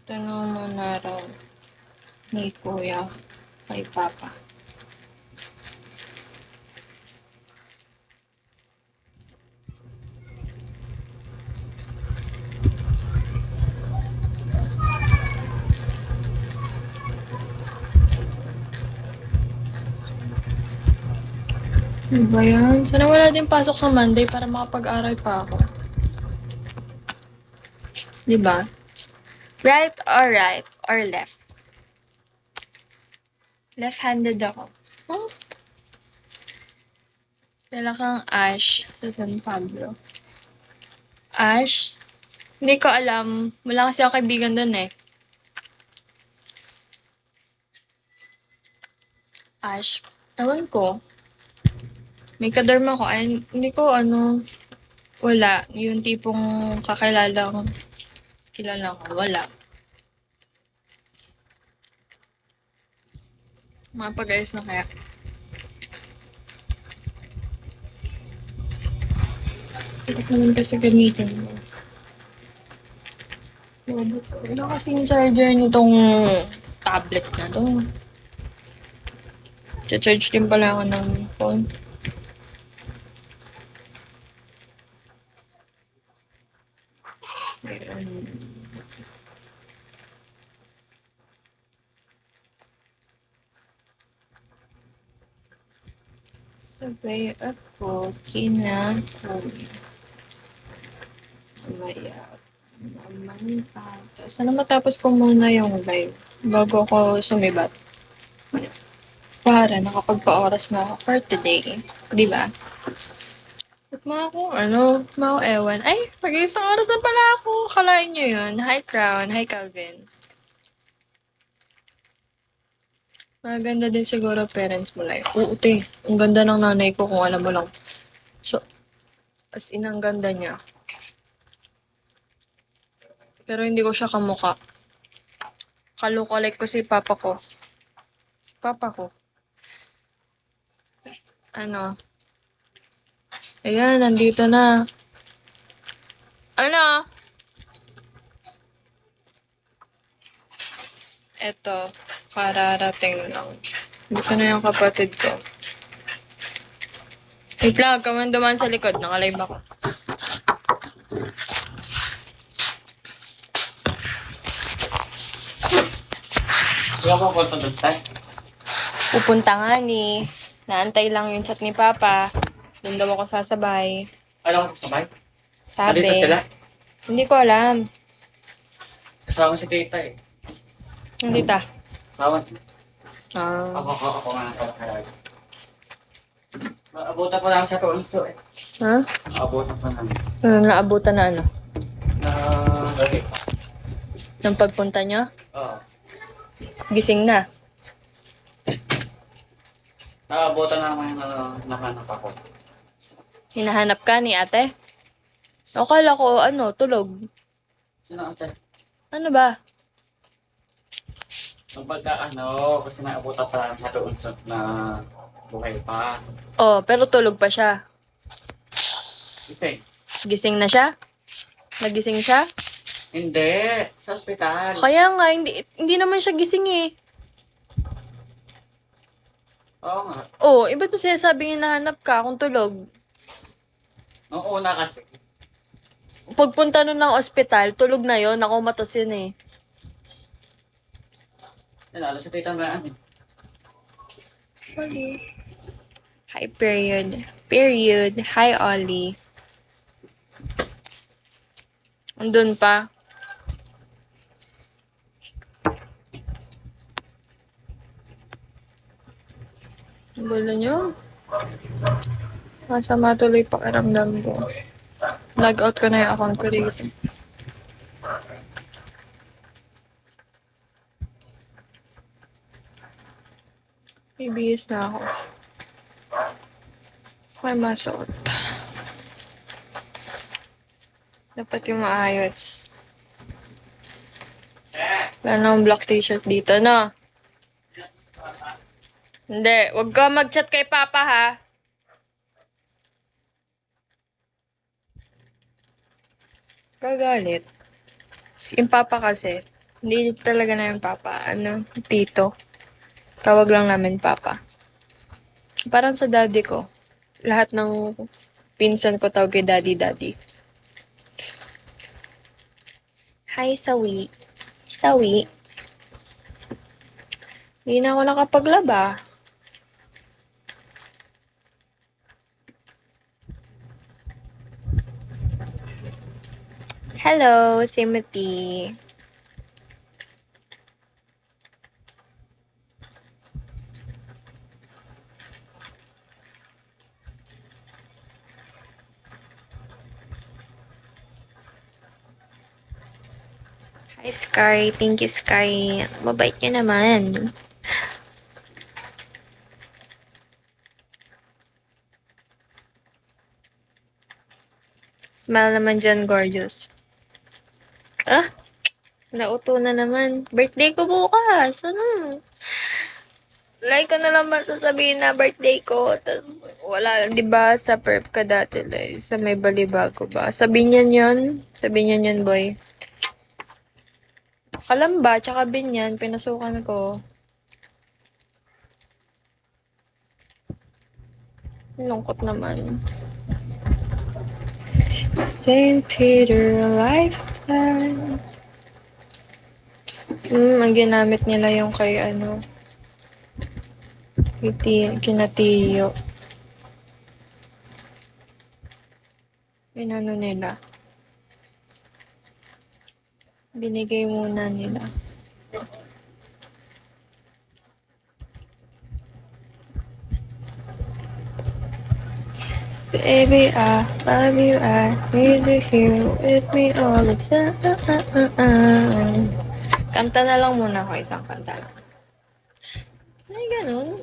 Tanong mo na raw ni Kuya kay Papa. Ano ba yan? Sana wala din pasok sa Monday para makapag-aral pa ako. Diba? Right or left? Left-handed ako. Oh. Dala kang Ash sa San Pablo. Ash? Hindi ko alam. Wala kasi ako kaibigan dun eh. Ash? Ewan ko. May kadarma ko. Ay, hindi ko wala. Yung tipong kilala ko. Wala. Mapag-ayos na kaya. Ito naman kasi gamitin mo. Wala kasing charger nitong tablet na to. Charge din pala ako ng phone. Sabay ako kinakuya. Maya naman pa. Sana matapos ko muna yung live bago ako sumibat. Para nakapagpa-oras na ako for today. Diba? At mga ewan. Ay, mag-iisang oras na pala ako. Kalain nyo yun. Hi, Crown. Hi, Calvin. Maganda din siguro parents mo like. Oo, te. Ang ganda ng nanay ko kung alam mo lang. So, as in, ang ganda niya. Pero hindi ko siya kamukha. Kalukolek ko si papa ko. Si papa ko. Ayan, nandito na. Eto, kararating lang. Dito na yung kapatid ko. Wait lang, ka man dumaan sa likod. Nakalive ako. Kaya ko punta doon tayo? Pupunta nga ni. Naantay lang yung chat ni Papa. Doon daw ako sasabay. Alam ko sasabay? Sabi. Nandito sila? Hindi ko alam. Kasama si tita eh. Hindi ta. Kasama. Ah. Ako nga nagkakarag. Naabutan ko lang sa tuwangso eh. Ha? Naabutan ko lang. Naabutan na ano? Na gabi. Nang pagpunta nyo? Oo. Gising na. Naabutan naman nahanap ako. Hinahanap ka ni ate? Akala ko, tulog. Sino ate? Ano ba? Nung pagka kasi naabutan pa lang sa tuwangso na buhay pa. Oh, pero tulog pa siya. Gising? Gising na siya? Nagising siya? Hindi. Sa ospital. Kaya nga, hindi naman siya gising eh. Oo nga. Oh, iba't mo sinasabing hinahanap ka kung tulog? Nung una kasi. Pagpunta nun ng ospital, tulog na yon, nakumatos yun eh. Lalo sa tita Mayaan eh. Ollie. Hi, period. Period. Hi, Ollie. Andun pa. Ang gulo nyo. Masama tuloy pakiramdam ko. Log out ko na yung account ko dito. Bibihis na ako. Okay, masuot. Dapat yung maayos. Wala na akong black t-shirt dito, no? Hindi, wag ka mag-chat kay Papa, ha? Kagalit. Yung Papa kasi, Hindi talaga namin papa. Ano, tito. Tawag lang namin papa. Parang sa daddy ko. Lahat ng pinsan ko tawag kay daddy, daddy. Hi, Sawi. Sawi. Hindi na ako nakapaglaba. Hello, Timothy. Hi, Sky. Thank you, Sky. Mabait niya naman. Smile naman dyan, gorgeous. Ah, nauto na naman. Birthday ko bukas. Ano? Like ko na lang ba sasabihin na birthday ko? Tapos, wala, di ba, sa perp ka dati, like, sa may balibago ba? Sa Binyan yun? Sa Binyan yun, boy. Kalamba, tsaka Binyan, pinasukan ko. Lungkot naman. St. Peter, lifetime. Ang ginamit nila yung kay ano, kina Tiyo. Inano nila. Binigay muna nila. Baby, I love you, I need you here with me all the time. Kanta na lang muna ako, isang kanta lang. Ay, ganun.